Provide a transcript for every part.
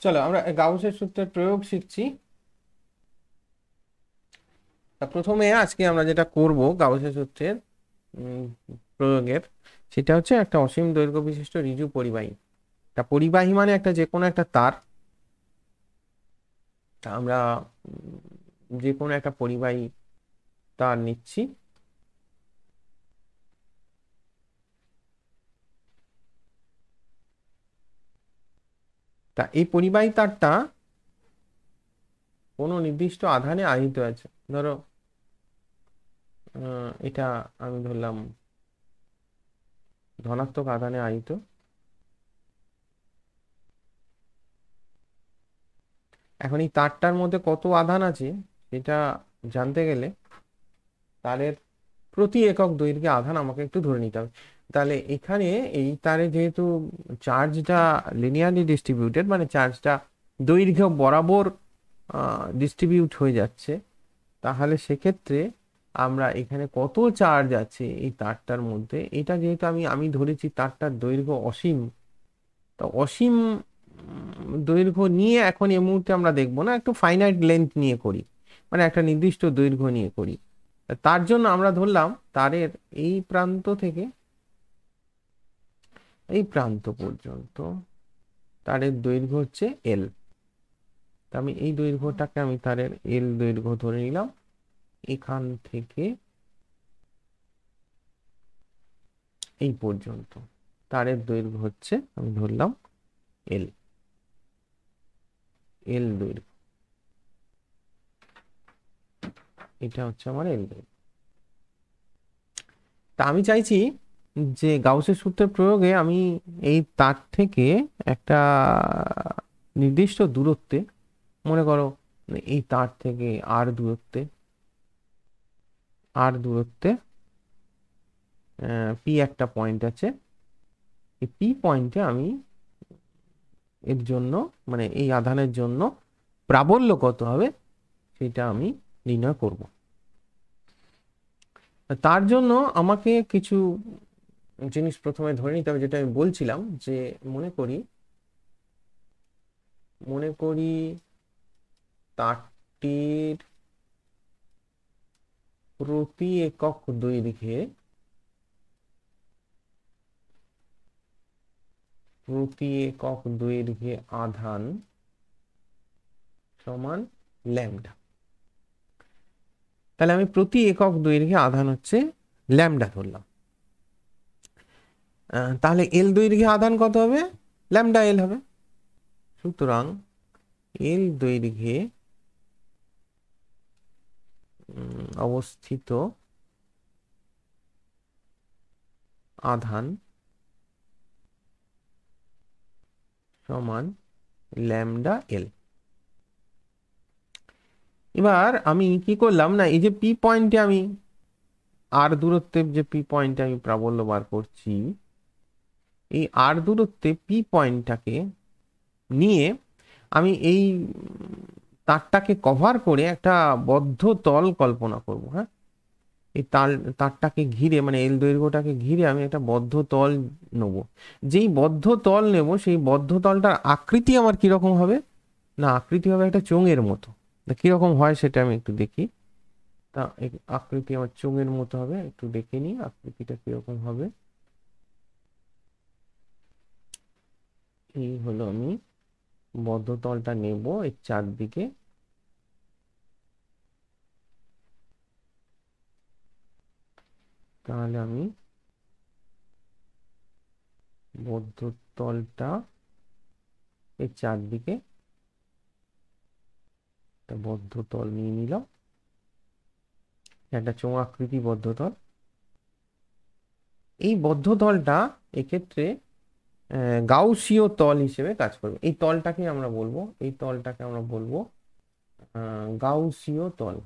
চলো আমরা গাউসের সূত্রের প্রয়োগ শিখছি। তা প্রথমে আজকে আমরা যেটা করব গাউসের সূত্রের উম, প্রয়োগের, সেটা হচ্ছে একটা অসীম দৈর্ঘ্য বিশিষ্ট ঋজু পরিবাহী। তা পরিবাহী মানে একটা যে কোনো একটা তার। তা আমরা যে কোনো একটা পরিবাহী তার নিচ্ছি। তা এই পরিবাহী তারটা কোনো নির্দিষ্ট আধানে আহিত আছে। ধরো এটা আমি ধরলাম ধনাত্মক আধানে আহিত। এখন এই তারটার মধ্যে কত আধান আছে সেটা জানতে গেলে তারের প্রতি একক দৈর্ঘ্যে আধান আমাকে একটু ধরে নিতে হবে। তাহলে এখানে এই তারে যেহেতু চার্জটা লিনিয়ারলি ডিস্ট্রিবিউটেড, মানে চার্জটা দৈর্ঘ্য বরাবর ডিস্ট্রিবিউট হয়ে যাচ্ছে, তাহলে সেক্ষেত্রে আমরা এখানে কত চার্জ আছে এই তারটার মধ্যে, এটা যেহেতু আমি আমি ধরেছি তারটার দৈর্ঘ্য অসীম। তো অসীম দৈর্ঘ্য নিয়ে এখন এই মুহূর্তে আমরা দেখবো না, একটু ফাইনাইট লেন্থ নিয়ে করি, মানে একটা নির্দিষ্ট দৈর্ঘ্য নিয়ে করি। তার জন্য আমরা ধরলাম তারের এই প্রান্ত থেকে এই প্রান্ত পর্যন্ত তারের দৈর্ঘ্য হচ্ছে এল। তা আমি এই দৈর্ঘ্যটাকে আমি তারের এল দৈর্ঘ্য ধরে নিলাম। এখান থেকে এই পর্যন্ত তারের দৈর্ঘ্য হচ্ছে, আমি ধরলাম এল, এল দৈর্ঘ্য। এটা হচ্ছে আমার এল দৈর্ঘ্য। তা আমি চাইছি যে গাউসের সূত্রের প্রয়োগে আমি এই তার থেকে একটা নির্দিষ্ট দূরত্বে, মনে করো এই তার থেকে আর দূরত্বে পি একটা পয়েন্ট আছে। এই পি পয়েন্টে আমি এর জন্য, মানে এই আধানের জন্য প্রাবল্য কত হবে সেটা আমি নির্ণয় করব। তার জন্য আমাকে কিছু জিনিস প্রথমে ধরে নিতে হবে, যেটা আমি বলছিলাম যে মনে করি মনে করি তারটির প্রতি একক দৈর্ঘ্যে আধান সমান ল্যামডা। তাহলে আমি প্রতি একক দৈর্ঘ্যে আধান হচ্ছে ল্যামডা ধরলাম। তাহলে এল দৈর্ঘ্যে আধান কত হবে? ল্যামডা এল হবে। সুতরাং এল দৈর্ঘ্যে অবস্থিত আধান সমান ল্যামডা এল। এবার আমি কি করলাম না, এই যে পি পয়েন্টে আমি আর দূরত্বের যে পি পয়েন্টে আমি প্রাবল্য বার করছি, এই আর দূরত্বে পি পয়েন্টটাকে নিয়ে আমি এই তারটাকে কভার করে একটা বদ্ধ তল কল্পনা করব। হ্যাঁ, এই তারটাকে ঘিরে, মানে এল দৈর্ঘ্যটাকে ঘিরে আমি একটা বদ্ধ তল নেব। যেই বদ্ধ তল নেব সেই বদ্ধ তলটার আকৃতি আমার কিরকম হবে? না, আকৃতি হবে একটা চোঙের মতো। তা কিরকম হয় সেটা আমি একটু দেখি। তা আকৃতি আমার চোঙের মতো হবে, একটু দেখে নিই আকৃতিটা কিরকম হবে। এই হলো, আমি বদ্ধ তলটা নেব এর চারদিকে। তাহলে আমি বদ্ধ তলটা এর চারদিকে একটা বদ্ধ তল নিয়ে নিলাম, একটা চোঙ আকৃতি বদ্ধ তল। এই বদ্ধ তলটা এক্ষেত্রে গাউসীয় তল হিসেবে কাজ করবে। এই তলটাকে আমরা বলবো গাউসীয় তল।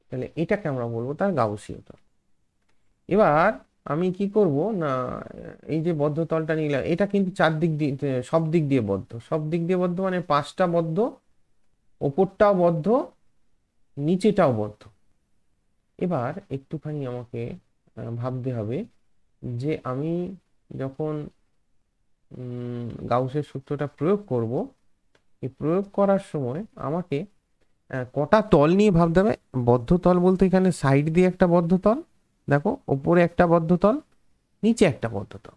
তাহলে এটাকে আমরা বলবো তার গাউসীয় তল। এবার আমি কি করব না, এই যে বদ্ধ তলটা নিলাম, এটা কিন্তু চারদিক দিয়ে, সব দিক দিয়ে বদ্ধ, সব দিক দিয়ে বদ্ধ মানে পাঁচটা বদ্ধ, ওপরটাও বদ্ধ, নিচেটাও বদ্ধ। এবার একটুখানি আমাকে ভাবতে হবে যে আমি যখন গাউসের সূত্রটা প্রয়োগ করব, এই প্রয়োগ করার সময় আমাকে কটা তল নিয়ে ভাবতে হবে। বদ্ধ তল বলতে এখানে সাইড দিয়ে একটা বদ্ধ তল, দেখো ওপরে একটা বদ্ধ তল, নিচে একটা বদ্ধ তল,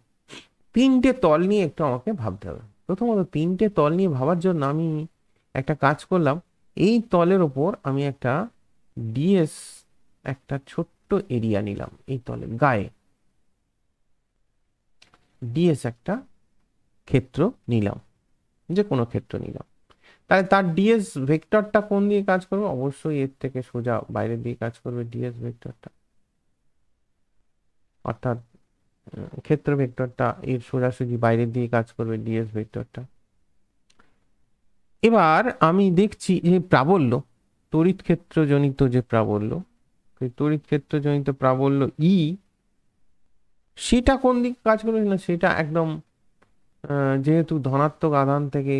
তিনটে তল নিয়ে একটু আমাকে ভাবতে হবে। প্রথমত তিনটে তল নিয়ে ভাবার জন্য আমি একটা কাজ করলাম, এই তলের ওপর আমি একটা ডিএস, একটা ছোট্ট এরিয়া নিলাম, এই তলের গায়ে ডিএস একটা ক্ষেত্র নিলাম, যে কোনো ক্ষেত্র নিলাম। তাহলে তার ডিএস ভেক্টরটা কোন দিয়ে কাজ করবে? অবশ্যই এর থেকে সোজা বাইরের দিকে কাজ করবে ডিএস ভেক্টরটা, অর্থাৎ ক্ষেত্র ভেক্টরটা এর সোজাসুজি বাইরের দিকে কাজ করবে ডিএস ভেক্টরটা। এবার আমি দেখছি যে প্রাবল্য, তড়িৎ ক্ষেত্র জনিত যে প্রাবল্য, সেই তড়িৎ ক্ষেত্র জনিত প্রাবল্য ই, সেটা কোন দিকে কাজ করবে না, সেটা একদম যেহেতু ধনাত্মক আধান থেকে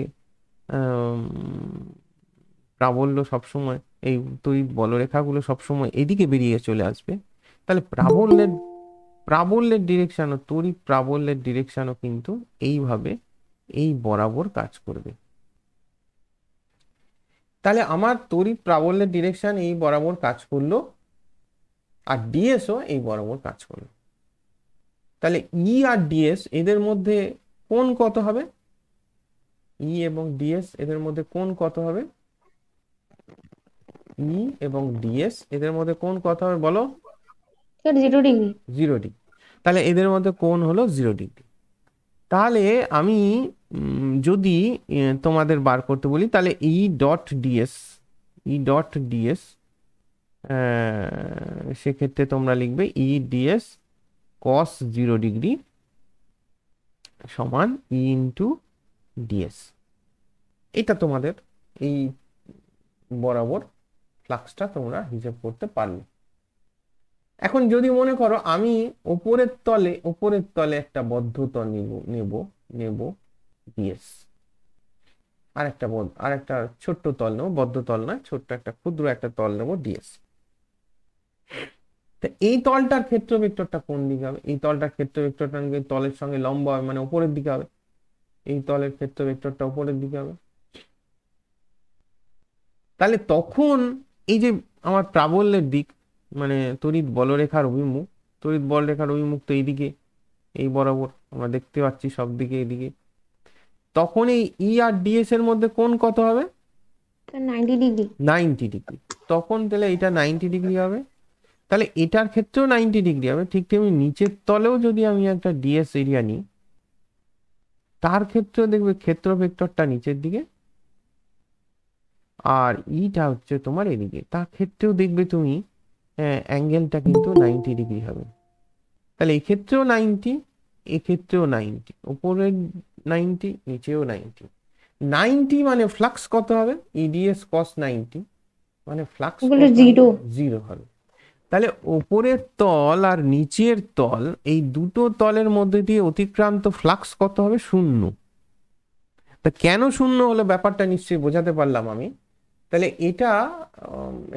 প্রাবল্য সবসময়, এই তড়িৎ বলরেখাগুলো সবসময় এদিকে বেরিয়ে চলে আসবে, তাহলে প্রাবল্যের ডিরেকশনও, তড়িৎ প্রাবল্যের ডিরেকশনও কিন্তু এইভাবে এই বরাবর কাজ করবে। তাহলে আমার তড়িৎ প্রাবল্যের ডিরেকশন এই বরাবর কাজ করলো, আর ডিএসও এই বরাবর কাজ করলো। তাহলে ই আর ডিএস এদের মধ্যে কোণ কত হবে? ই এবং ডিএস এদের মধ্যে কোণ কত হবে? ই এবং ডিএস এদের মধ্যে কোণ কত হবে বলো? 0 ডিগ্রি। 0 ডিগ্রি। তাহলে এদের মধ্যে কোণ হলো 0 ডিগ্রি। তাহলে আমি যদি তোমাদের বার করতে বলি, তাহলে ই ডট ডিএস, ই ডট ডিএস, সেক্ষেত্রে তোমরা লিখবে ই ডিএস কস 0 ডিগ্রি সমান ই ইন্টু ডিএস। এটা তোমাদের এই বরাবর ফ্লাক্সটা তোমরা হিসেব করতে পারলে। এখন যদি মনে করো আমি উপরের তলে একটা বদ্ধ তল নেব নেব ডিএস, আর একটা ছোট্ট তল নেবো, বদ্ধ তল নয়, ছোট্ট একটা ক্ষুদ্র একটা তল নেবো ডিএস। তা এই তলটার ক্ষেত্র ভেক্টরটা কোন দিকে হবে? এই তলটার ক্ষেত্র ভেক্টরটা তলের সঙ্গে লম্ব হবে, মানে উপরের দিকে হবে। এই তলের ক্ষেত্র ভেক্টরটা উপরের দিকে হবে। তাহলে তখন এই যে আমার প্রাবল্যের দিক, মানে তড়িৎ বলরেখার অভিমুখ, তড়িৎ বলরেখার অভিমুখ তো এইদিকে, এই বরাবর আমরা দেখতে পাচ্ছি সব দিকে এইদিকে, তখন এই ই আর ডিএস এর মধ্যে কোণ কত হবে? 90 ডিগ্রি। 90 ডিগ্রি। তখন তাহলে এটা 90 ডিগ্রি হবে। তাহলে এটার ক্ষেত্রেও 90 ডিগ্রি হবে। ঠিক তেমনি নিচের তলেও যদি আমি একটা ডিএস এরিয়া নিই, তার ক্ষেত্রেও দেখবে ক্ষেত্র ভেক্টরটা নিচের দিকে, আর ইটা হচ্ছে তোমার এদিকে, তার ক্ষেত্রেও দেখবে তুমি অ্যাঙ্গেলটা কিন্তু 90 ডিগ্রি হবে। তাহলে এই ক্ষেত্রেও 90, এক্ষেত্রেও 90, উপরের 90, নিচেও 90। 90 মানে ফ্লাক্স কত হবে? ইডিএস কস 90, মানে ফ্লাক্স ওগুলো কত হবে? 0। 0 হবে। তাহলে উপরের তল আর নিচের তল, এই দুটো তলের মধ্যে দিয়ে অতিক্রান্ত ফ্লাক্স কত হবে? 0। তা কেন 0 হলো ব্যাপারটা নিশ্চয়ই বোঝাতে পারলাম আমি। তাহলে এটা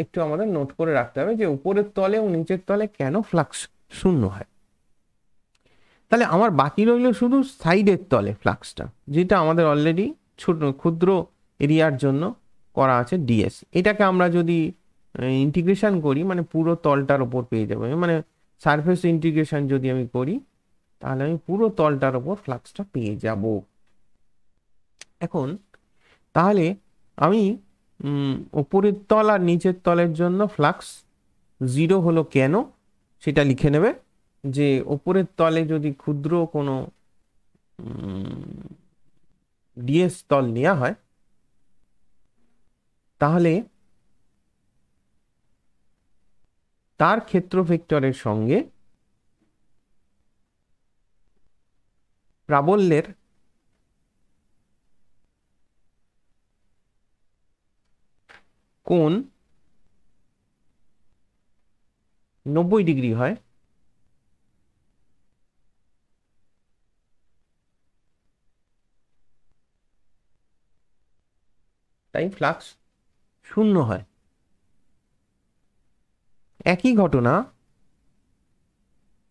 একটু আমাদের নোট করে রাখতে হবে যে উপরের তলে ও নিচের তলে কেন ফ্লাক্স 0 হয়। তাহলে আমার বাকি রইল শুধু সাইডের তলে ফ্লাক্সটা, যেটা আমাদের অলরেডি ছোট ক্ষুদ্র এরিয়ার জন্য করা আছে ডিএস। এটাকে আমরা যদি ইন্টিগ্রেশন করি, মানে পুরো তলটার ওপর পেয়ে যাবো, মানে সারফেস ইন্টিগ্রেশন যদি আমি করি, তাহলে আমি পুরো তলটার ওপর ফ্লাক্সটা পেয়ে যাব। এখন তাহলে আমি উপরের তল আর নিচের তলের জন্য ফ্লাক্স 0 হলো কেন, সেটা লিখে নেবে। যে উপরের তলে যদি ক্ষুদ্র কোনো ডিএস তল নেওয়া হয়, তাহলে তার ক্ষেত্র ভেক্টরের সঙ্গে প্রাবল্যের কোণ 90 ডিগ্রি হয়। তাই ফ্লাক্স 0 হয়। একই ঘটনা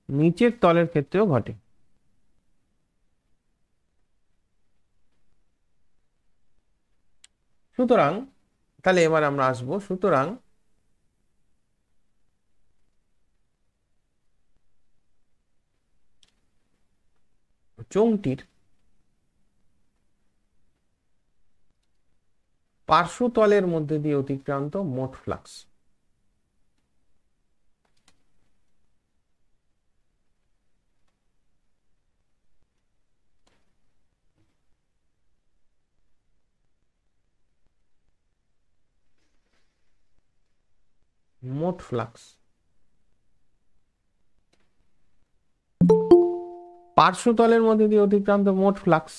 নিচের তলের ক্ষেত্রেও ঘটে। সুতরাং তাহলে এবার আমরা আসবো, সুতরাং চোঙটির পার্শ্বতলের মধ্যে দিয়ে অতিক্রান্ত মোট ফ্লাক্স। মোট ফ্লাক্স, পার্শ্বতলের মধ্যে দিয়ে অতিক্রান্ত মোট ফ্লাক্স।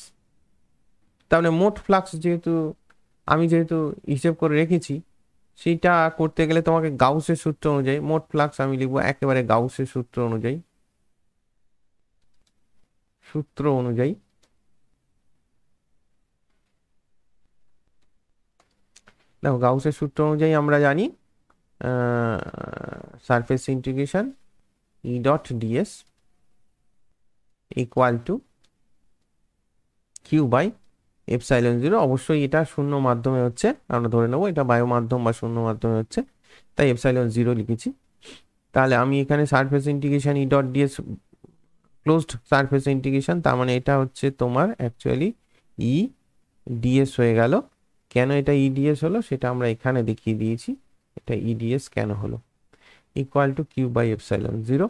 তাহলে মোট ফ্লাক্স যেহেতু আমি হিসেব করে রেখেছি, সেটা করতে গেলে তোমাকে গাউসের সূত্র অনুযায়ী মোট ফ্লাক্স আমি লিখবো একেবারে গাউসের সূত্র অনুযায়ী। দেখো গাউসের সূত্র অনুযায়ী আমরা জানি surface integration E dot dS equal to Q by epsilon zero. অবশ্যই এটা শূন্য মাধ্যমে হচ্ছে, আমরা ধরে নেবো এটা বায়ু মাধ্যম বা শূন্য মাধ্যমে হচ্ছে, তাই এপসাইলন জিরো লিখেছি। তাহলে আমি এখানে surface integration E dot DS closed surface integration, তার মানে এটা হচ্ছে তোমার অ্যাকচুয়ালি ই ডিএস হয়ে গেল। কেন এটা ইডিএস হলো সেটা আমরা এখানে দেখিয়ে দিয়েছি, এটা ইডিএস কেন হলো, equal to Q by epsilon zero.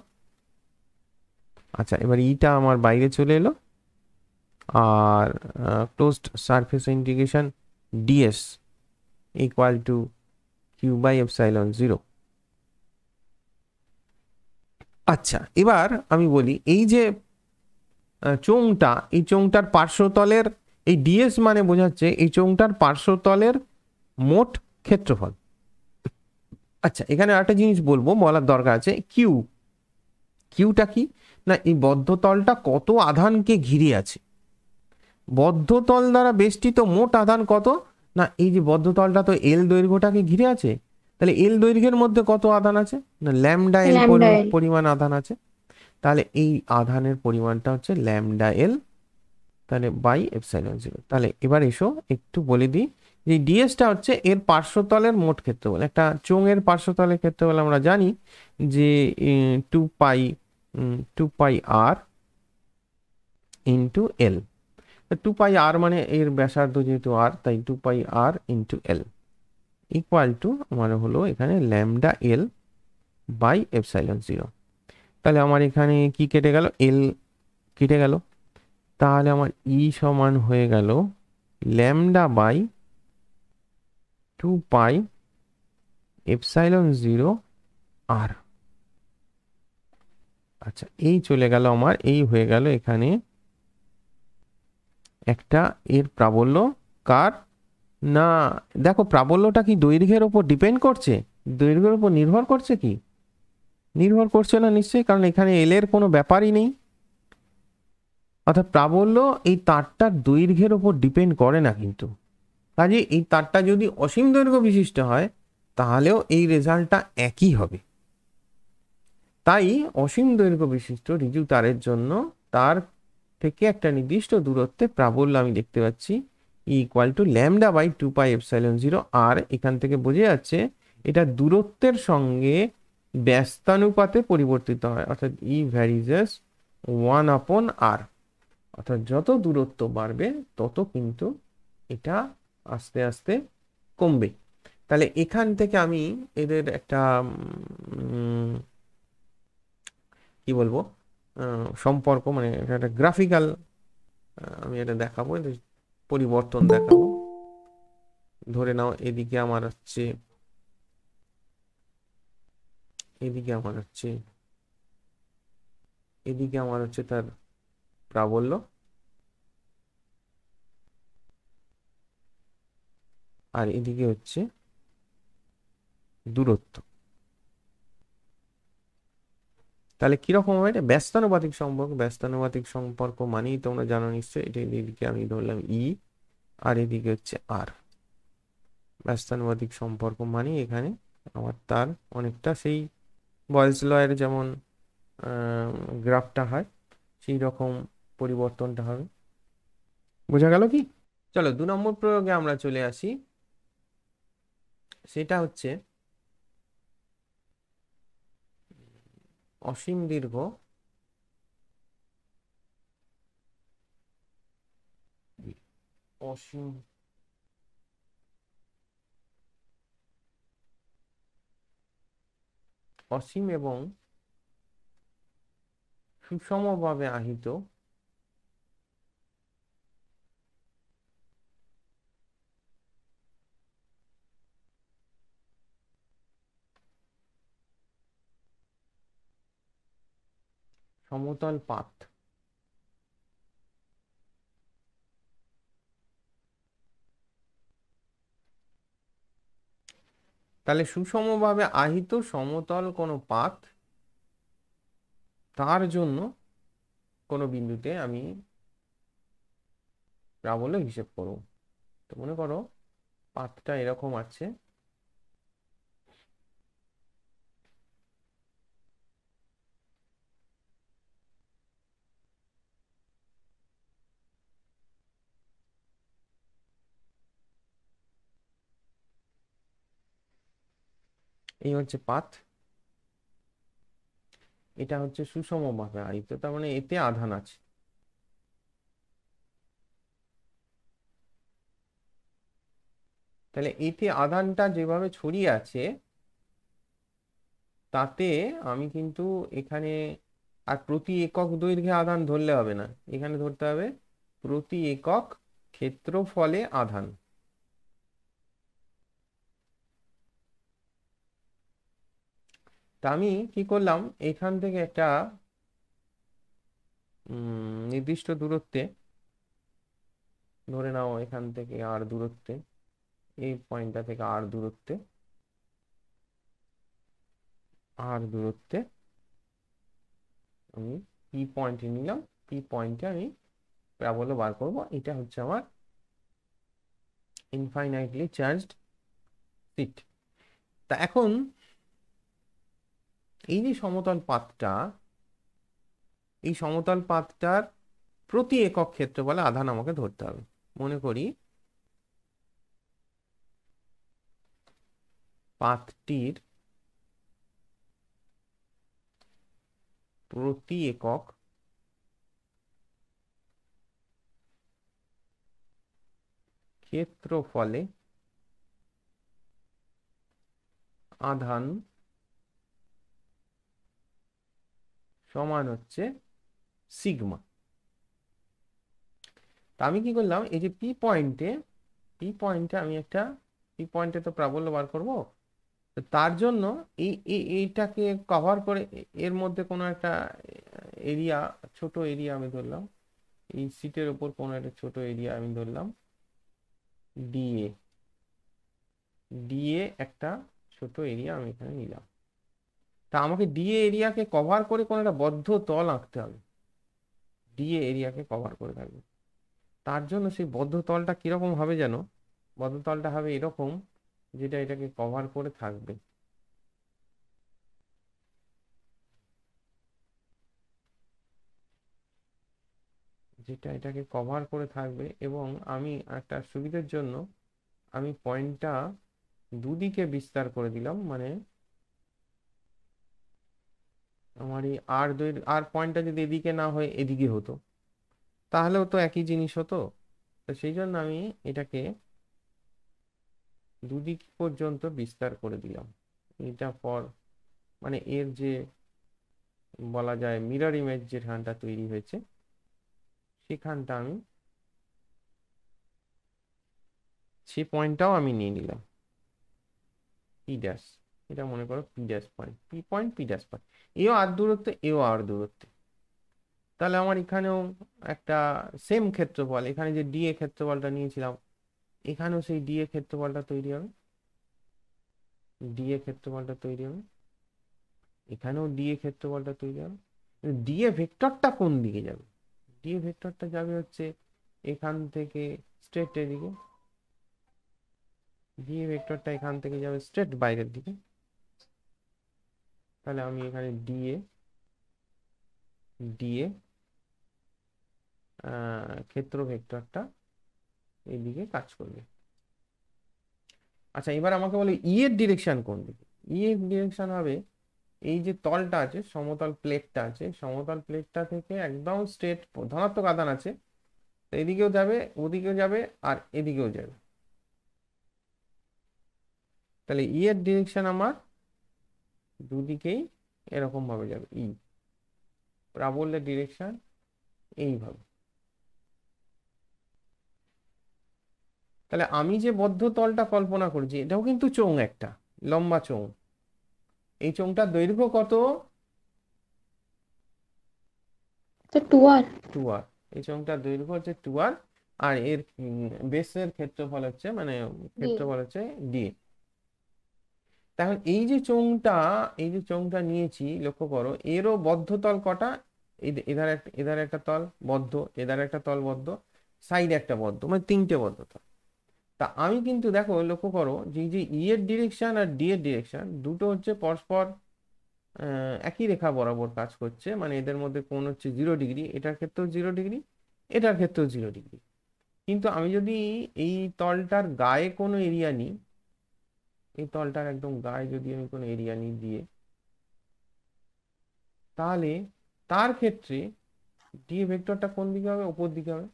আচ্ছা, এবার ইটা আমার বাইরে চলে এলো, আর closed surface integration DS equal to Q by epsilon zero. আচ্ছা, এবার আমি বলি এই যে চোঙটা, এই চোঙটার পার্শ্বতলের এই ডিএস মানে বোঝাচ্ছে এই চোঙটার পার্শ্বতলের মোট ক্ষেত্রফল। আচ্ছা, এখানে একটা জিনিস বলার দরকার আছে, কিউটা কি না, এই বদ্ধতলটা কত আধানকে ঘিরে আছে। বদ্ধতল দ্বারা বেষ্টিত মোট আধান কত না, এই যে বদ্ধতলটা তো এল দৈর্ঘ্যটাকে ঘিরে আছে, তাহলে এল দৈর্ঘ্যের মধ্যে কত আধান আছে না, ল্যামডা এল পরিমাণ আধান আছে। তাহলে এই আধানের পরিমাণটা হচ্ছে ল্যামডা এল, তাহলে বাই এপসাইলন জিরো। তাহলে এবার এসো একটু বলে দিই যে ডিএসটা হচ্ছে এর পার্শ্বতলের মোট ক্ষেত্রফল। একটা চোঙের পার্শ্বতলের ক্ষেত্রফল আমরা জানি যে two pi r into L. Two pi r মানে এর ব্যাসার্ধ যেহেতু আর, তাই two pi r into L equal to আমার হলো এখানে lambda L by epsilon zero. তাহলে আমার এখানে কি কেটে গেল, এল কেটে গেল, তাহলে আমার ই সমান হয়ে গেল lambda by two pi epsilon zero R. আচ্ছা, এই চলে গেল আমার, এই হয়ে গেল এখানে একটা এর প্রাবল্য। কার না, দেখো প্রাবল্যটা কি দৈর্ঘ্যের উপর ডিপেন্ড করছে, দৈর্ঘ্যের উপর নির্ভর করছে কি, নির্ভর করছে না নিশ্চয়ই, কারণ এখানে এল এর কোনো ব্যাপারই নেই। অর্থাৎ প্রাবল্য এই তারটার দৈর্ঘ্যের উপর ডিপেন্ড করে না কিন্তু। কাজে এই তারটা যদি অসীম দৈর্ঘ্য বিশিষ্ট হয় তাহলেও এই রেজাল্টটা একই হবে। তাই অসীম দৈর্ঘ্য বিশিষ্ট ঋজু তারের জন্য তার থেকে একটা নির্দিষ্ট দূরত্বে প্রাবল্য আমি দেখতে পাচ্ছি equal to lambda by two pi epsilon zero. আর এখান থেকে বোঝা যাচ্ছে এটা দূরত্বের সঙ্গে ব্যস্তানুপাতে পরিবর্তিত হয়, অর্থাৎ ই ভ্যারিজেস 1/r। অর্থাৎ যত দূরত্ব বাড়বে তত কিন্তু এটা আস্তে আস্তে কমবে। তাহলে এখান থেকে আমি এদের একটা কি বলবো সম্পর্ক, মানে একটা গ্রাফিক্যাল আমি এটা দেখাবো, পরিবর্তন দেখাবো। ধরে নাও এদিকে আমার হচ্ছে, এদিকে আমার হচ্ছে তার প্রাবল্য, আর এদিকে হচ্ছে দূরত্ব। তাহলে কিরকম হবে এটা, ব্যস্তানুপাতিক সম্পর্ক। ব্যস্তানুপাতিক সম্পর্ক মানেই তোমরা জানো নিশ্চয়ই, এটা এদিকে আমি ধরলাম ই আর এদিকে হচ্ছে আর। ব্যস্তানুপাতিক সম্পর্ক মানে এখানে আমার তার অনেকটা সেই বয়েলস লয়ের যেমন গ্রাফটা হয় সেই রকম পরিবর্তনটা হবে। বোঝা গেল কি? চলো 2 নম্বর প্রয়োগে আমরা চলে আসি। সেটা হচ্ছে অসীম দীর্ঘ অসীম অসীম এবং সুষমভাবে আহিত সমতল পাত। তাহলে সুষমভাবে আহিত সমতল কোনো পাত, তার জন্য কোনো বিন্দুতে আমি প্রাবল্য হিসেব করব। তো মনে করো পাতটা এরকম আছে, এই হচ্ছে পাত, এটা হচ্ছে সুষমভাবে আহিত, তার মানে এতে আধান আছে। তাহলে এতে আধানটা যেভাবে ছড়িয়ে আছে, তাতে আমি কিন্তু এখানে আর প্রতি একক দৈর্ঘ্যে আধান ধরলে হবে না, এখানে ধরতে হবে প্রতি একক ক্ষেত্রফলে আধান। তা আমি কি করলাম, এখান থেকে একটা নির্দিষ্ট দূরত্বে, ধরে নাও এখান থেকে আর দূরত্বে, এই পয়েন্টটা থেকে আর দূরত্বে আমি পি পয়েন্টে নিলাম। পি পয়েন্টে আমি প্যারাবোলা বার করব। এটা হচ্ছে আমার ইনফাইনাইটলি চার্জড সিট। তা এখন এই যে সমতল পাতটা, এই সমতল পাতটার প্রতি একক ক্ষেত্রফলে আধান আমাকে ধরতে হবে। মনে করি পাতটির প্রতি একক ক্ষেত্রফলে আধান সমান হচ্ছে সিগমা। তা আমি কি করলাম, এই যে পি পয়েন্টে আমি একটা, পি পয়েন্টে তো প্রাবল্য বার করব। তো তার জন্য এইটাকে কভার করে এর মধ্যে কোনো একটা এরিয়া, ছোট এরিয়া আমি ধরলাম, এই সিটের উপর কোনো একটা ছোট এরিয়া আমি ধরলাম ডিএ। ডিএ একটা ছোট এরিয়া আমি এখানে নিলাম। তা আমাকে ডিএ এরিয়াকে কভার করে কোনো একটা বদ্ধ তল আঁকতে হবে, ডিএ এরিয়াকে কভার করে থাকবে। তার জন্য সেই বদ্ধ তলটা কিরকম হবে যেন, বদ্ধ তলটা হবে এরকম, যেটা এটাকে কভার করে থাকবে। যেটা এটাকে কভার করে থাকবে, এবং আমি একটা সুবিধার জন্য আমি পয়েন্টটা দুদিকে বিস্তার করে দিলাম। মানে আমার এই আর পয়েন্টটা যদি এদিকে না হয়ে এদিকে হতো, তাহলেও তো একই জিনিস হতো। তো সেই জন্য আমি এটাকে দুদিক পর্যন্ত বিস্তার করে দিলাম। এটা পর মানে এর যে বলা যায় মিরর ইমেজ যেখানটা তৈরি হয়েছে, সেখানটা আমি, সেই পয়েন্টটাও আমি নিয়ে নিলাম পি ড্যাশ। এটা মনে করো P dash point, P point P dash point, এও আর দূরত্বে এও আর দূরত্বে। তাহলে আমার এখানেও একটা সেম ক্ষেত্রফল, এখানে যে ডিএ ক্ষেত্রফলটা নিয়েছিলাম, এখানেও সেই ডিএ ক্ষেত্রফলটা তৈরি হবে, ডিএ ক্ষেত্রফলটা তৈরি হবে, এখানেও ডিএ ক্ষেত্রফলটা তৈরি হবে। ডিএ ভেক্টরটা কোন দিকে যাবে? ডিএ ভেক্টরটা যাবে হচ্ছে এখান থেকে স্ট্রেট এদিকে, ডিএ ভেক্টরটা এখান থেকে যাবে স্ট্রেট বাইরের দিকে। তাহলে আমি এখানে ডিএ ডিএ ক্ষেত্র ভেক্টরটা এইদিকে কাজ করবে। আচ্ছা, এবার আমাকে বলে ই এর ডিরেকশন কোন দিকে। ই এর ডিরেকশন হবে এই যে তলটা আছে, সমতল প্লেটটা আছে, সমতল প্লেটটা থেকে একদম স্ট্রেট ধনাত্মক আধান আছে, তো এদিকেও যাবে, ওদিকেও যাবে, আর এদিকেও যাবে। তাহলে ই এর ডিরেকশন আমার দুদিকেই এরকম ভাবে যাবে। প্রাবল্যের ডিরেকশন এইভাবে। তাহলে আমি যে বদ্ধ তলটা কল্পনা করছি এটাও কিন্তু চোঙ, একটা লম্বা চোঙ। এই চোঙটার দৈর্ঘ্য কত? তো 2 আর 2r। এই চোঙটার দৈর্ঘ্য হচ্ছে 2r, আর এর বেসের ক্ষেত্রফল হচ্ছে, মানে দিয়ে ক্ষেত্রফল হচ্ছে ডি। তাহলে এই যে চোঙটা নিয়েছি, লক্ষ্য করো এরও বদ্ধ তল কটা? এধারে একটা তল বদ্ধ, এধারে একটা তল বদ্ধ, সাইডে একটা বদ্ধ, মানে 3টে বদ্ধ তল। তা আমি কিন্তু দেখো, লক্ষ্য করো যে এই যে ই এর ডিরেকশন আর ডি এর ডিরেকশন দুটো হচ্ছে পরস্পর একই রেখা বরাবর কাজ করছে, মানে এদের মধ্যে কোণ হচ্ছে 0 ডিগ্রি, এটার ক্ষেত্রেও 0 ডিগ্রি, এটার ক্ষেত্রেও 0 ডিগ্রি। কিন্তু আমি যদি এই তলটার গায়ে কোনো এরিয়া নিই, এই তলটার একদম গায়ে যদি আমি কোনো এরিয়া নিই দিয়ে, তাহলে তার ক্ষেত্রে ডি ভেক্টরটা কোন দিকে হবে? উপর দিকে হবে।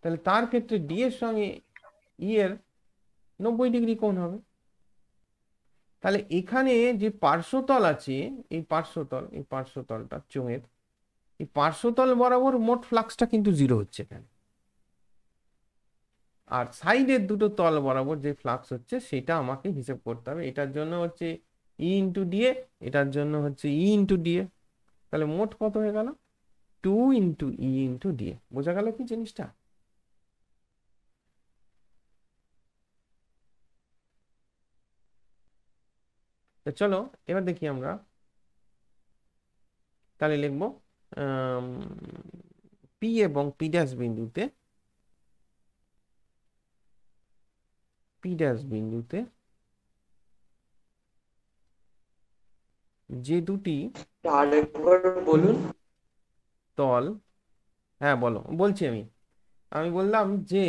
তাহলে তার ক্ষেত্রে ডি এর সঙ্গে ই এর 90 ডিগ্রি কোণ হবে। তাহলে এখানে যে পার্শ্বতল আছে, এই পার্শ্বতলটা চোঙের, এই পার্শ্বতল বরাবর মোট ফ্লাক্সটা কিন্তু 0 হচ্ছে এখানে। আর সাইডের দুটো তল বরাবর যে ফ্লাক্স হচ্ছে সেটা আমাকে হিসেব করতে হবে। এটার জন্য হচ্ছে ই ইন্টু ডিএ, এটার জন্য হচ্ছে ই ইন্টু ডিএ। তাহলে মোট কত হয়ে গেল? 2 × ই × ডিএ। বোঝা গেল কি জিনিসটা? তো চলো এবার দেখি আমরা, তাহলে লিখবো পি এবং পি ড্যাশ বিন্দুতে, পি ড্যাশ বিন্দুতে যে দুটি আরেকবার বলুন। তল, হ্যাঁ বলো, বলছি আমি। আমি বললাম যে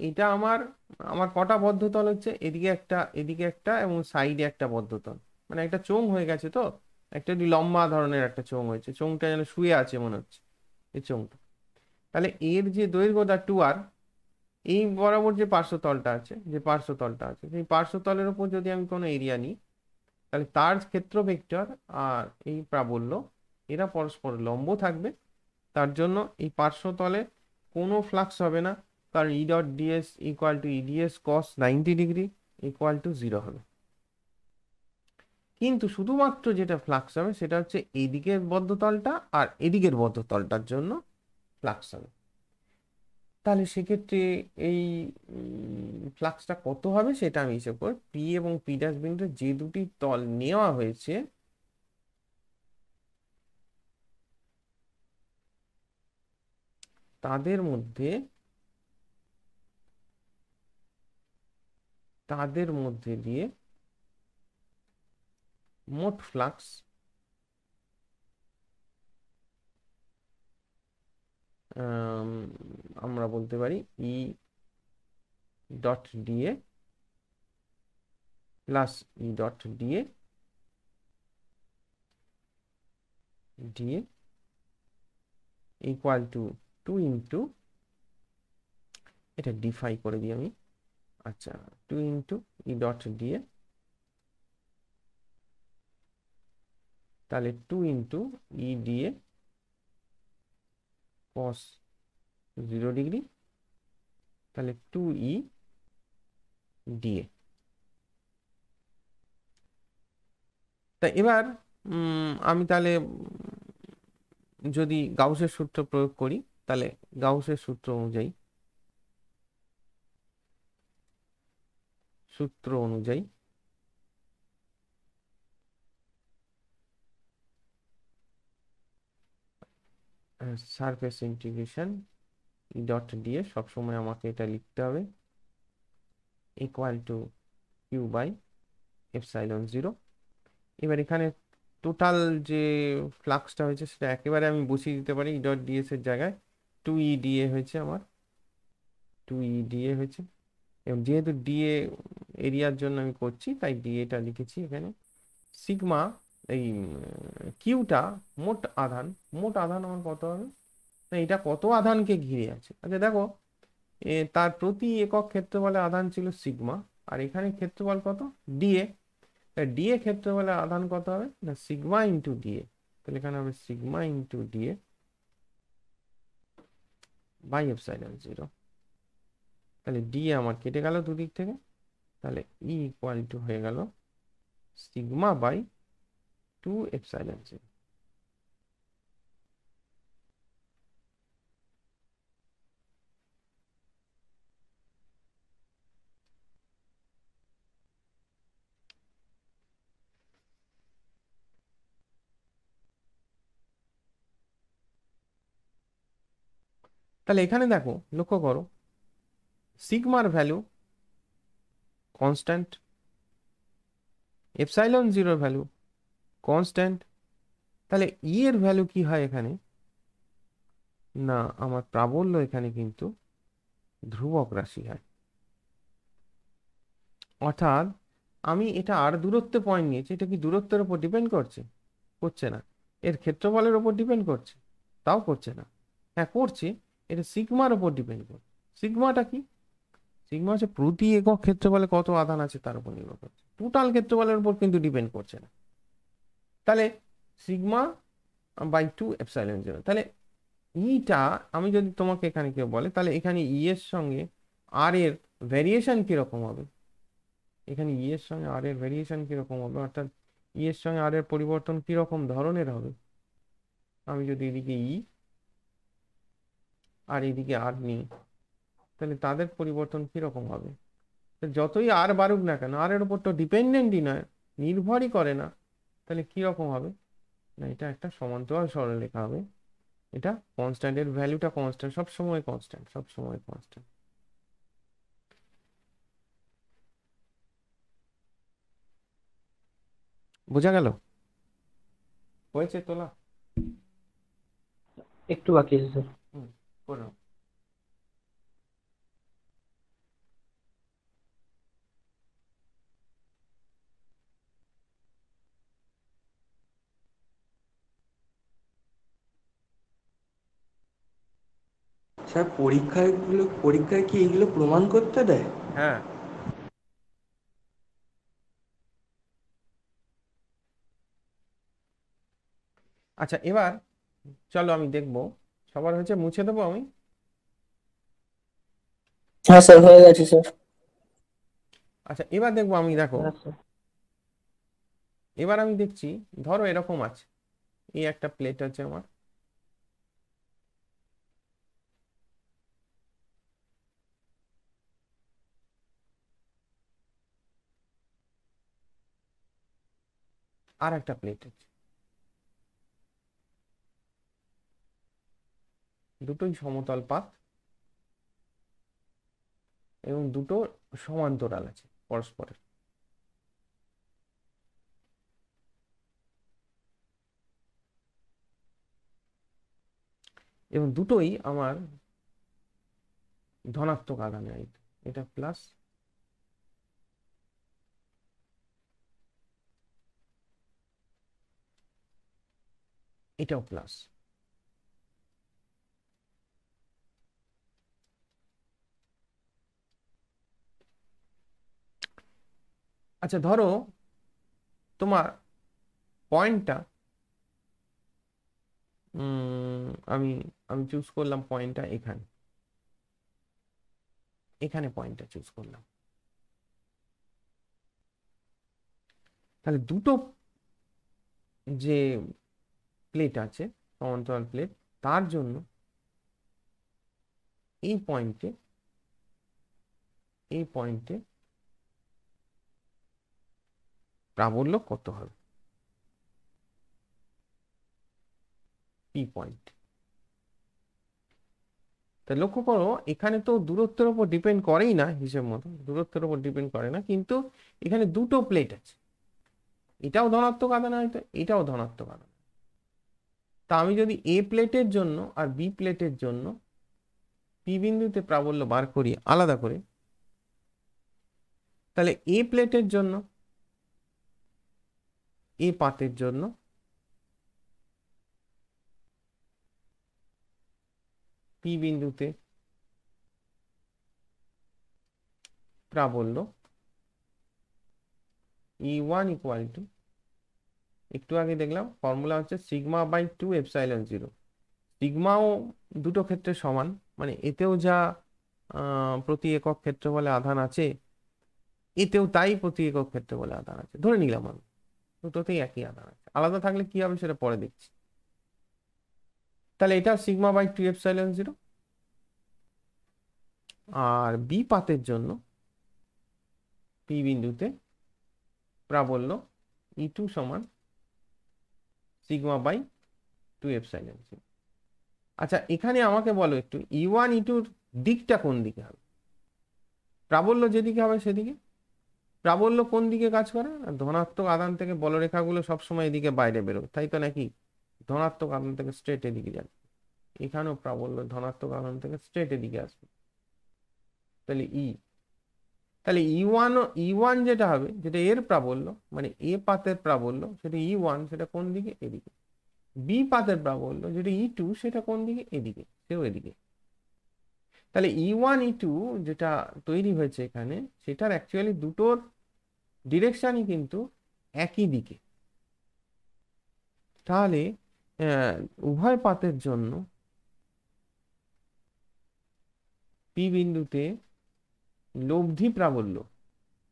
এটা আমার আমার কটা বদ্ধ তল হচ্ছে, এদিকে একটা, এদিকে একটা, এবং সাইডে একটা বদ্ধ তল, মানে একটা চোঙ হয়ে গেছে। তো একটা লম্বা ধরনের একটা চোঙ হয়েছে, চোঙটা যেন শুয়ে আছে মনে হচ্ছে এই চোঙটা। তাহলে এর যে দৈর্ঘ্যটা 2r, এই বরাবর যে পার্শ্বতলটা আছে সেই পার্শ্বতলের উপর যদি আমি কোনো এরিয়া নিই, তাহলে তার ক্ষেত্র ভেক্টর আর এই প্রাবল্য এরা পরস্পর লম্ব থাকবে। তার জন্য এই পার্শ্বতলে কোনো ফ্লাক্স হবে না, কারণ ই dot dS equal two EDS cos 90 degree equal to 0 হবে। কিন্তু শুধুমাত্র যেটা ফ্লাক্স হবে সেটা হচ্ছে এদিকের বদ্ধতলটা আর এদিকের বদ্ধতলটার জন্য ফ্লাক্স হবে। তাহলে সেক্ষেত্রে এই ফ্লাক্সটা কত হবে সেটা আমি হিসেব করি। পি এবং পি ড্যাশ বিন্দুতে যে দুটি তল নেওয়া হয়েছে তাদের মধ্যে দিয়ে মোট ফ্লাক্স আমরা বলতে পারি ই dot DA plus E dot DA equal to 2 × এটা ডিফাই করে দিই আমি। আচ্ছা, 2 × ই ডট ডিএ, তাহলে 2 × ই ডিএ কস 0 ডিগ্রি, তাহলে 2 ই ডিএ। তা এবার আমি তাহলে যদি গাউসের সূত্র প্রয়োগ করি, তাহলে গাউসের সূত্র অনুযায়ী surface integration E dot dA সবসময় আমাকে এটা লিখতে হবে equal to Q by epsilon 0। এবার এখানে টোটাল যে ফ্লাক্সটা হয়েছে সেটা একেবারে আমি বসিয়ে দিতে পারি ই ডট ডিএস এর জায়গায়। 2 EDA হয়েছে আমার, 2 EDA হয়েছে। এবং যেহেতু ডিএ এরিয়ার জন্য আমি করছি তাই ডিএটা লিখেছি এখানে। সিগমা এই কিউটা মোট আধান, মোট আধান আমার কত হবে, না এটা কত আধানকে ঘিরে আছে। আচ্ছা দেখো, তার প্রতি একক ক্ষেত্রফলে আধান ছিল সিগমা, আর এখানে ক্ষেত্রফল কত, ডিএ। ডিএ ক্ষেত্রফলে আধান কত হবে, না সিগমা ইন্টু ডিএ। তাহলে এখানে হবে sigma into dA by epsilon zero. তাহলে ডিএ আমার কেটে গেল দুদিক থেকে, তাহলে ই ইকুয়াল টু হয়ে গেল সিগমা বাই 2 এপসাইলন জিরো। তাহলে এখানে দেখো, লক্ষ্য করো, সিগমার ভ্যালু কনস্ট্যান্ট, এপসাইলন জিরোর ভ্যালু কনস্ট্যান্ট। তাহলে ই এর ভ্যালু কি হয় এখানে, না আমার প্রাবল্য এখানে কিন্তু ধ্রুবক রাশি হয়। অর্থাৎ আমি এটা আর দূরত্বে পয়েন্ট নিয়েছি, এটা কি দূরত্বের উপর ডিপেন্ড করছে, করছে না। এর ক্ষেত্রফলের উপর ডিপেন্ড করছে, তাও করছে না। হ্যাঁ করছে, এটা সিগমার উপর ডিপেন্ড করছে। সিগমাটা কি, সিগমা হচ্ছে প্রতি একক ক্ষেত্রফলে কত আধান আছে তার উপর নির্ভর করছে, টোটাল ক্ষেত্রফলের উপর কিন্তু ডিপেন্ড করছে না। তাহলে সিগমা বাই 2 এপসাইলন জিরো। তাহলে ইটা আমি যদি তোমাকে এখানে কেউ বলে, তাহলে এখানে ই এর সঙ্গে আর এর ভেরিয়েশন কিরকম হবে, এখানে ই এর সঙ্গে আর এর ভেরিয়েশন কিরকম হবে, অর্থাৎ ই এর সঙ্গে আর এর পরিবর্তন কিরকম ধরনের হবে। আমি যদি এদিকে ই আর এদিকে আর নিই, তাহলে তাদের পরিবর্তন কিরকম হবে। যতই আর বাড়ুক না কেন, আর এর উপর তো ডিপেন্ডেন্টই নয়, নির্ভরই করে না। তাহলে কিরকম হবে, না এটা একটা সমান্তরাল সরলরেখা হবে। এটা কনস্ট্যান্ট, এর ভ্যালুটা কনস্ট্যান্ট, সব সময় কনস্ট্যান্ট, সব সময় কনস্ট্যান্ট। বোঝা গেল, হয়েছে তোলা। একটু বাকি আছে স্যার। হুম, করো। স্যার পরীক্ষায় কি এগুলো প্রমাণ করতে দেয়? হ্যাঁ, আচ্ছা এবার চলো আমি দেখবো, সবার হয়েছে, মুছে দেবো আমি। হ্যাঁ স্যার, হয়ে গেছে স্যার। আচ্ছা এবার দেখবো আমি, দেখো হ্যাঁ স্যার। এবার আমি দেখছি, ধরো এরকম আছে, এই একটা প্লেট আছে আমার, আর একটা প্লেট আছে, দুটোই সমতল পাত এবং দুটো সমান্তরাল আছে পরস্পরের। এবং দুটোই আমার ধনাত্মক আধানে, এটা প্লাস, এটাও প্লাস। আচ্ছা ধরো তোমার পয়েন্টটা, আমি আমি চুজ করলাম পয়েন্টটা এখানে, এখানে পয়েন্টটা চুজ করলাম। তাহলে দুটো যে প্লেট আছে, সমান্তরাল প্লেট, তার জন্য এই পয়েন্টে, এই পয়েন্টে প্রাবল্য কত হবে, পি পয়েন্ট। তা লক্ষ্য করো, এখানে তো দূরত্বের উপর ডিপেন্ড করেই না, হিসেব মতো দূরত্বের উপর ডিপেন্ড করে না, কিন্তু এখানে দুটো প্লেট আছে, এটাও ধনাত্মক আধান হয়তো, এটাও ধনাত্মক আধান। তা আমি যদি এ প্লেটের জন্য আর বি প্লেটের জন্য পি বিন্দুতে প্রাবল্য বার করি আলাদা করে, তাহলে এ প্লেটের জন্য, এ পাতের জন্য পি বিন্দুতে প্রাবল্য E1 ইকুয়াল টু, একটু আগে দেখলাম ফর্মুলা হচ্ছে সিগমা বাই 2 এপসাইলন 0। সিগমাও দুটো ক্ষেত্রে সমান, মানে এতেও যা প্রতি একক ক্ষেত্রফলে আধান আছে, এতেও তাই প্রতি একক ক্ষেত্রফলে আধান আছে, ধরে নিলাম আমি দুটোতেই একই আধান আছে। আলাদা থাকলে কি হবে সেটা পরে দেখছি। তাহলে এটা সিগমা বাই 2 এপসাইলন 0। আর বি পাতের জন্য পি বিন্দুতে প্রাবল্য E2 সমান সিগমা বাই 2 এপসাইলন 0। আচ্ছা, এখানে আমাকে বলো একটু E1 E2 দিকটা কোন দিকে হবে? প্রাবল্য যেদিকে হবে সেদিকে। প্রাবল্য কোন দিকে কাজ করে? ধনাত্মক আধান থেকে বলরেখাগুলো সবসময় এদিকে বাইরে বেরোবে, তাই তো নাকি? ধনাত্মক আধান থেকে স্ট্রেট এদিকে যাবে। এখানেও প্রাবল্য ধনাত্মক আধান থেকে স্ট্রেট এদিকে আসবে। তাহলে তাহলে E1 যেটা হবে, যেটা এর প্রাবল্য, মানে এ পাতের প্রাবল্য, সেটা E1 সেটা কোন দিকে? এদিকে। বি পাতের প্রাবল্য যেটা E2 সেটা কোন দিকে? এদিকে, সেও এদিকে। তাহলে E1 E2 যেটা তৈরি হয়েছে এখানে, সেটার অ্যাকচুয়ালি দুটোর ডিরেকশনই কিন্তু একই দিকে। তাহলে উভয় পাতের জন্য পি বিন্দুতে লব্ধি প্রাবল্য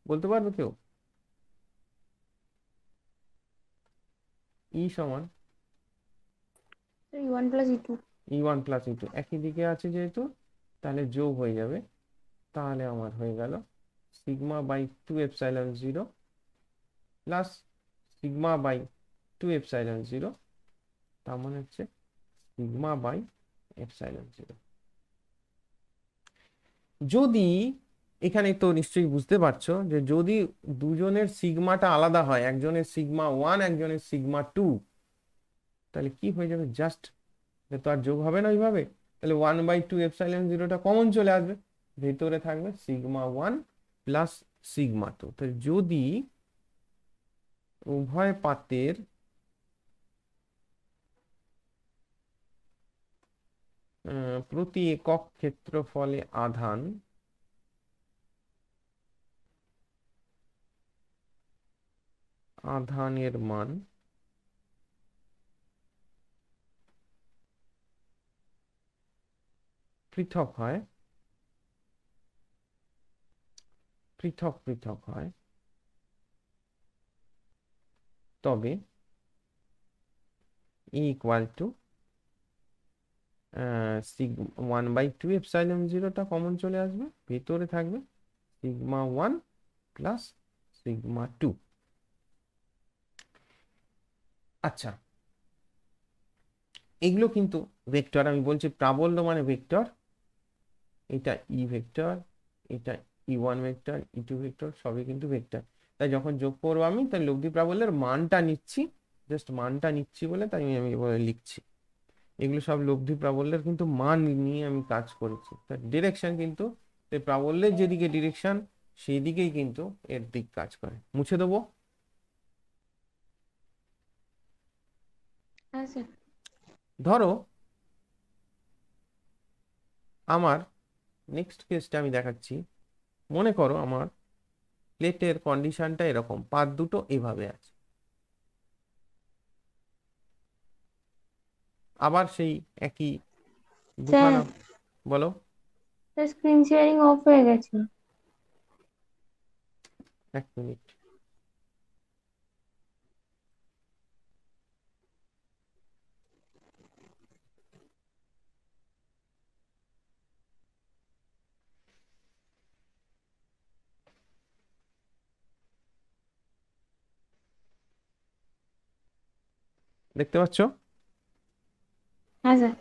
বলতে পারবে কেউ? ই সমান E1 plus E2। E1 plus E2, একই দিকে আছে যেহেতু, তাহলে যোগ হয়ে যাবে। তাহলে আমার হয়ে গেল sigma by 2 epsilon 0 plus sigma by 2 epsilon 0, তার মানে হচ্ছে সিগমা বাই এপসাইলন 0। যদি এখানে তো নিশ্চয়ই বুঝতে পারছো যে যদি দুজনের সিগমাটা আলাদা হয়, একজনের সিগমা 1 একজনের সিগমা 2, তাহলে কি হয়ে যাবে? জাস্ট তো আর যোগ হবে না ওইভাবে। তাহলে 1/2 এপসাইলন 0টা কমন চলে আসবে, ভেতরে থাকবে সিগমা 1 প্লাস সিগমা 2। তাহলে যদি উভয় পাতের প্রতি একক ক্ষেত্রফলে আধানের মান পৃথক হয়, পৃথক পৃথক হয়, তবে ইকুয়াল টু 1/2 এপসাইলন 0টা কমন চলে আসবে, ভেতরে থাকবে সিগমা 1 প্লাস সিগমা 2। আচ্ছা, এগুলো কিন্তু ভেক্টর। আমি বলছি প্রাবল্য মানে ভেক্টর, এটা ই ভেক্টর, এটা E1 ভেক্টর, E2 ভেক্টর, সবই কিন্তু ভেক্টর। তাই যখন যোগ করবো আমি, তাই লব্ধি প্রাবল্যের মানটা নিচ্ছি, জাস্ট মানটা নিচ্ছি বলে তাই আমি এভাবে লিখছি। এগুলো সব লব্ধি প্রাবল্যের কিন্তু মান নিয়ে আমি কাজ করেছি। তার ডিরেকশন কিন্তু প্রাবল্যের যেদিকে ডিরেকশন সেই দিকেই কিন্তু এর দিক কাজ করে। মুছে দেবো। হ্যাঁ স্যার। ধরো আমার নেক্সট কেসটা আমি দেখাচ্ছি। মনে করো আমার প্লেটের কন্ডিশনটা এরকম, পাত দুটো এভাবে আছে, আবার সেই একই স্যার, দুখানা। বলো। স্ক্রিন শেয়ারিং অফ হয়ে গেছে। এক মিনিট। দেখতে পাচ্ছ? হ্যাঁ স্যার।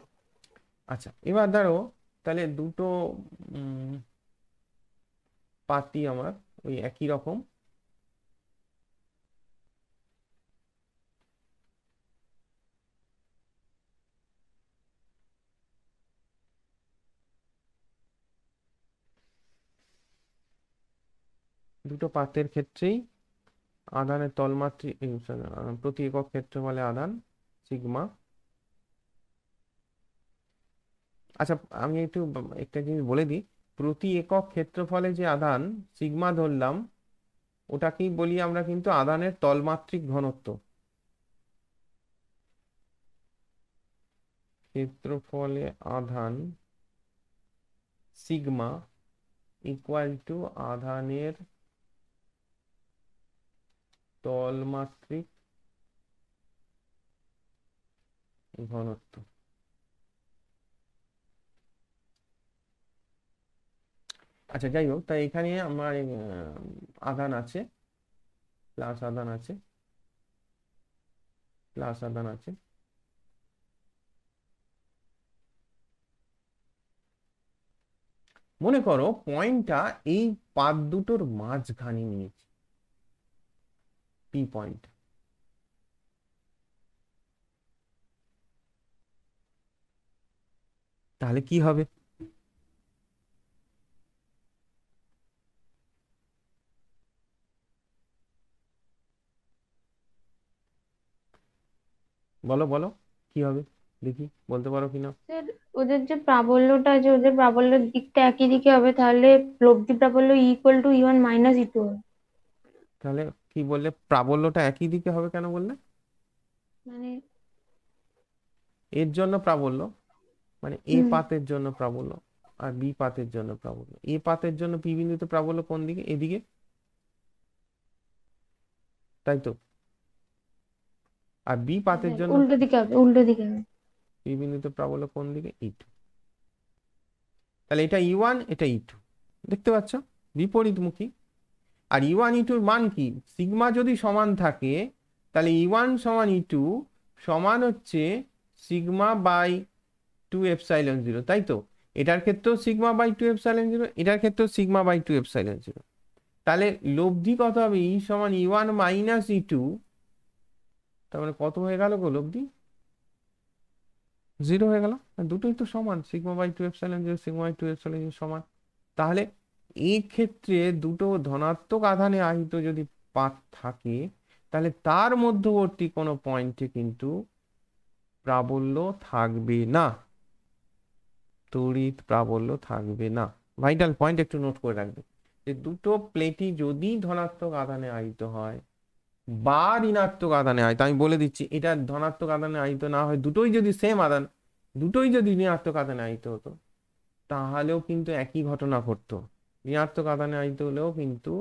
আচ্ছা, এবার ধরো তাহলে দুটো পাতি আমার ওই একই রকম, দুটো পাতের ক্ষেত্রেই আধানের তলমাত্রিক প্রতি একক ক্ষেত্রফলে আধান সিগমা। আচ্ছা, আমি একটা জিনিস বলে দিই, প্রতি একক ক্ষেত্রফলে যে আধান সিগমা ধরলাম, ওটাকেই বলি আমরা কিন্তু আধানের তলমাত্রিক ঘনত্ব। ক্ষেত্রফলে আধান সিগমা ইকুয়াল টু আধানের তলমাত্রিক ঘনত্ব। আচ্ছা, যাই হোক, তাই এখানে আমার আধান আছে, প্লাস আধান আছে, প্লাস আধান আছে। মনে করো পয়েন্টটা এই পাত দুটোর মাঝখানে নিয়েছি, পি পয়েন্ট। তাহলে কি হবে? বলো বলো, কি হবে দেখি, বলতে পারো কিনা। স্যার, ওদের যে প্রাবল্যটা আছে, ওদের প্রাবল্যের দিকটা একই দিকে হবে, তাহলে লব্ধি প্রাবল্য equal to E1 minus E2 হবে। তাহলে কি বললে, প্রাবল্যটা একই দিকে হবে কেন বললে? মানে এর জন্য প্রাবল্য মানে এ হুম, পাতের জন্য প্রাবল্য, আর বি পাতের জন্য প্রাবল্য। এ পাতের জন্য পি বিন্দুতে প্রাবল্য কোন দিকে? এদিকে, তাই তো। আর বি পাতের স্যার, জন্য উল্টো দিকে হবে, উল্টো দিকে হবে। পি বিন্দুতে প্রাবল্য কোন দিকে? E2। তাহলে এটা E1, এটা E2, দেখতে পাচ্ছ, বিপরীতমুখী। আর E1 E2 এর মান কি? সিগমা যদি সমান থাকে, তাহলে E1 সমান E2 সমান হচ্ছে সিগমা বাই 2 এপসাইলন 0, তাই তো। এটার ক্ষেত্রেও সিগমা বাই 2 এপসাইলন 0, এটার ক্ষেত্রেও সিগমা বাই 2 এপসাইলন 0। তাহলে লব্ধি কত হবে? E সমান E1 মাইনাস E2। তার মানে কত হয়ে গেল গো লব্ধি? 0 হয়ে গেল। আর দুটোই তো সমান, sigma by 2 epsilon 0, sigma by 2 epsilon 0 সমান। তাহলে এই ক্ষেত্রে দুটো ধনাত্মক আধানে আহিত যদি পাত থাকে, তাহলে তার মধ্যবর্তী কোনো পয়েন্টে কিন্তু প্রাবল্য থাকবে না, তড়িৎ প্রাবল্য থাকবে না। ভাইটাল পয়েন্ট একটু নোট করে রাখবে, যে দুটো প্লেটই যদি ধনাত্মক আধানে আহিত হয় বা ঋণাত্মক আধানে আহিত, আমি বলে দিচ্ছি, এটা ধনাত্মক আধানে আহিত না হয়, দুটোই যদি সেম আধান, দুটোই যদি ঋণাত্মক আধানে আহিত হতো, তাহলেও কিন্তু একই ঘটনা ঘটতো। ঋণাত্মক আধানে আহিত হলেও কিন্তু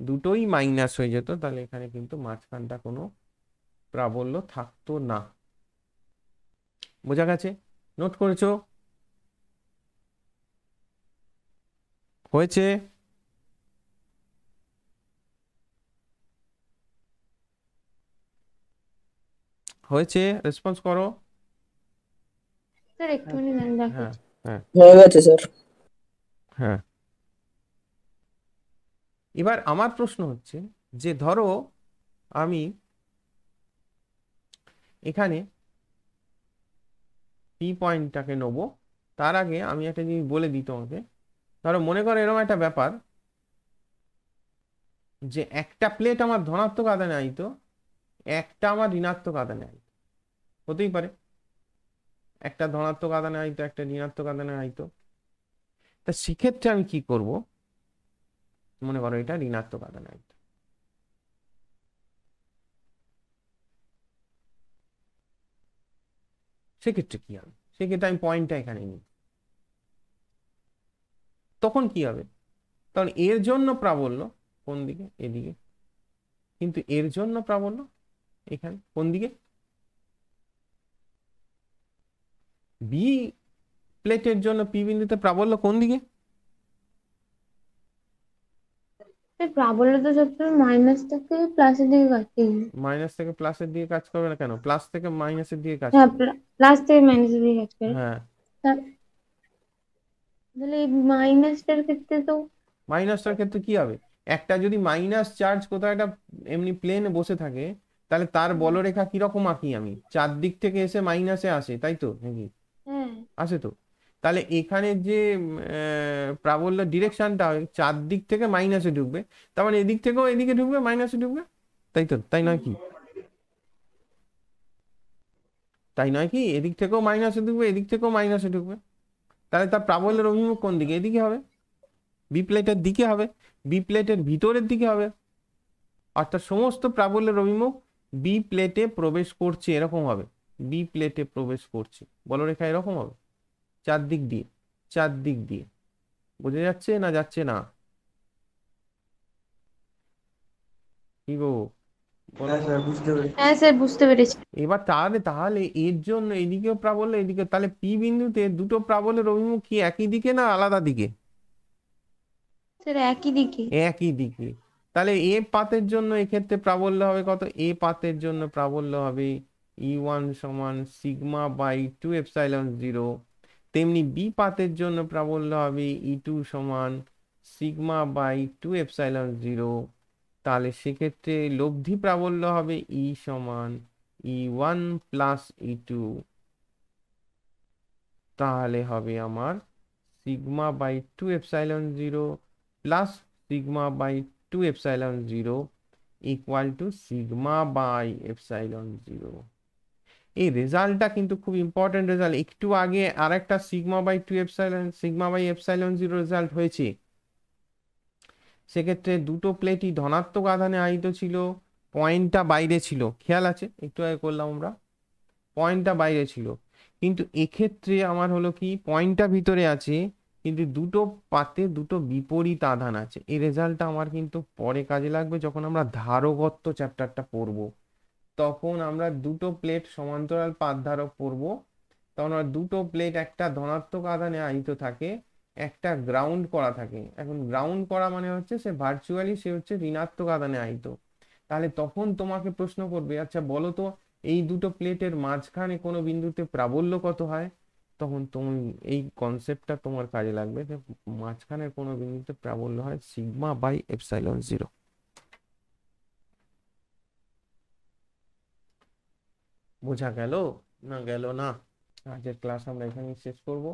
দুটোই মাইনাস হয়ে যেত, তাহলে এখানে কিন্তু মাঝখানটা কোনো প্রাবল্য থাকতো না। বোঝা গেছে? নোট করেছো? হয়েছে? হয়েছে? রেসপন্স করো। স্যার, একটুখানি দেন, হ্যাঁ, দেখাচ্ছি। হ্যাঁ, হয়ে গেছে স্যার। হ্যাঁ। এবার আমার প্রশ্ন হচ্ছে যে ধরো আমি এখানে পি পয়েন্টটাকে নেবো, তার আগে আমি একটা জিনিস বলে দিই তোমাকে। ধরো মনে করো এরকম একটা ব্যাপার, যে একটা প্লেট আমার ধনাত্মক আধানে আহিত, একটা আমার ঋণাত্মক আধানে আহিত, হতেই পারে। একটা ধনাত্মক আধানে আহিত, একটা ঋণাত্মক আধানে আহিত। তা সেক্ষেত্রে আমি কি করব? মনে করো এটা ঋণাত্মক আধানে আহিত, সেক্ষেত্রে কি হবে? সেক্ষেত্রে আমি পয়েন্টটা এখানে নিই, তখন কি হবে? তখন এর জন্য প্রাবল্য কোন দিকে? এদিকে। কিন্তু এর জন্য প্রাবল্য এখানে কোন দিকে? বি প্লেটের জন্য পি বিন্দুতে প্রাবল্য কোন দিকে? স্যার, প্রাবল্য তো সবসময় মাইনাস থেকে প্লাসের দিকে কাটছে। মাইনাস থেকে প্লাসের দিকে কাজ করবে না কেন? প্লাস থেকে মাইনাসের দিকে কাজ হ্যাঁ, করবে। প্লাস থেকে মাইনাসের দিকে কাজ করে। হ্যাঁ, তা- তাহলে এই মাইনাসটার ক্ষেত্রে তো মাইনাসটার ক্ষেত্রে কি হবে? একটা যদি মাইনাস চার্জ কোথাও একটা এমনি প্লেনে বসে থাকে, তাহলে তার বলরেখা কিরকম আঁকি আমি? চারদিক থেকে এসে মাইনাসে আসে, তাই তো নাকি? হ্যাঁ, আসে তো। তাহলে এখানে যে প্রাবল্য ডিরেকশনটা হবে চারদিক থেকে মাইনাসে ঢুকবে, তার মানে এদিক থেকেও এদিকে ঢুকবে, মাইনাসে ঢুকবে, তাই তো? তাই নয় কি? তাই নয় কি? এদিক থেকেও মাইনাসে ঢুকবে, এদিক থেকেও মাইনাসে ঢুকবে, তাহলে তার প্রাবল্যের অভিমুখ কোন দিকে? এদিকে হবে, বি প্লেটের দিকে হবে, বি প্লেটের ভিতরের দিকে হবে, অর্থাৎ সমস্ত প্রাবল্যের অভিমুখ বি প্লেটে প্রবেশ করছে এরকম হবে, বি প্লেটে প্রবেশ করছে, বলরেখা এরকম হবে, চারদিক দিয়ে, চারদিক দিয়ে। বোঝা যাচ্ছে না যাচ্ছে না? কি গো, বলো হ্যাঁ তো। স্যার বুঝতে পেরেছি। হ্যাঁ স্যার বুঝতে পেরেছি। এবার তাহলে তাহলে এর জন্য এদিকেও প্রাবল্য, এদিকে, তাহলে পি বিন্দুতে দুটো প্রাবল্যের অভিমুখ কি একই দিকে না আলাদা দিকে? স্যার একই দিকে। একই দিকে। তাহলে এ পাতের জন্য এক্ষেত্রে প্রাবল্য হবে কত? এ পাতের জন্য প্রাবল্য হবে E1 সমান সিগমা বাই 2 এপসাইলন 0। তেমনি বি পাতের জন্য প্রাবল্য হবে E2 সমান সিগমা বাই 2 এপসাইলন 0। তাহলে সেক্ষেত্রে লব্ধি প্রাবল্য হবে ই সমান E1 প্লাস E2। তাহলে হবে আমার sigma by 2 epsilon 0 plus sigma by 2 epsilon 0 equal to sigma by epsilon 0। এই রেজাল্টটা কিন্তু খুব ইম্পর্টেন্ট রেজাল্ট। একটু আগে আরেকটা সিগমা বাই এপসাইলন 0 রেজাল্ট হয়েছে, সেক্ষেত্রে দুটো প্লেটই ধনাত্মক আধানে আহিত ছিল, পয়েন্টটা বাইরে ছিল, খেয়াল আছে? একটু আগে করলাম আমরা, পয়েন্টটা বাইরে ছিল, কিন্তু এক্ষেত্রে আমার হলো কি পয়েন্টটা ভিতরে আছে, কিন্তু দুটো পাতে দুটো বিপরীত আধান আছে। এই রেজাল্টটা আমার কিন্তু পরে কাজে লাগবে, যখন আমরা ধারকত্ব চ্যাপ্টারটা পড়বো, তখন আমরা দুটো প্লেট সমান্তরাল পাত ধারক পড়বো। তখন আমরা দুটো প্লেট, একটা ধনাত্মক আধানে আহিত থাকে, একটা গ্রাউন্ড করা থাকে। এখন গ্রাউন্ড করা মানে হচ্ছে সে ভার্চুয়ালি সে হচ্ছে ঋণাত্মক আধানে আহিত। তাহলে তখন তোমাকে প্রশ্ন করবে, আচ্ছা বলো তো এই দুটো প্লেটের মাঝখানে কোনো বিন্দুতে প্রাবল্য কত হয়? তখন তুমি এই কনসেপ্টটা তোমার কাজে লাগবে যে মাঝখানের কোনো বিন্দুতে প্রাবল্য হয় সিগমা বাই এপসাইলন 0। বোঝা গেল না গেল না? আজকের ক্লাস আমরা এখানেই শেষ করব।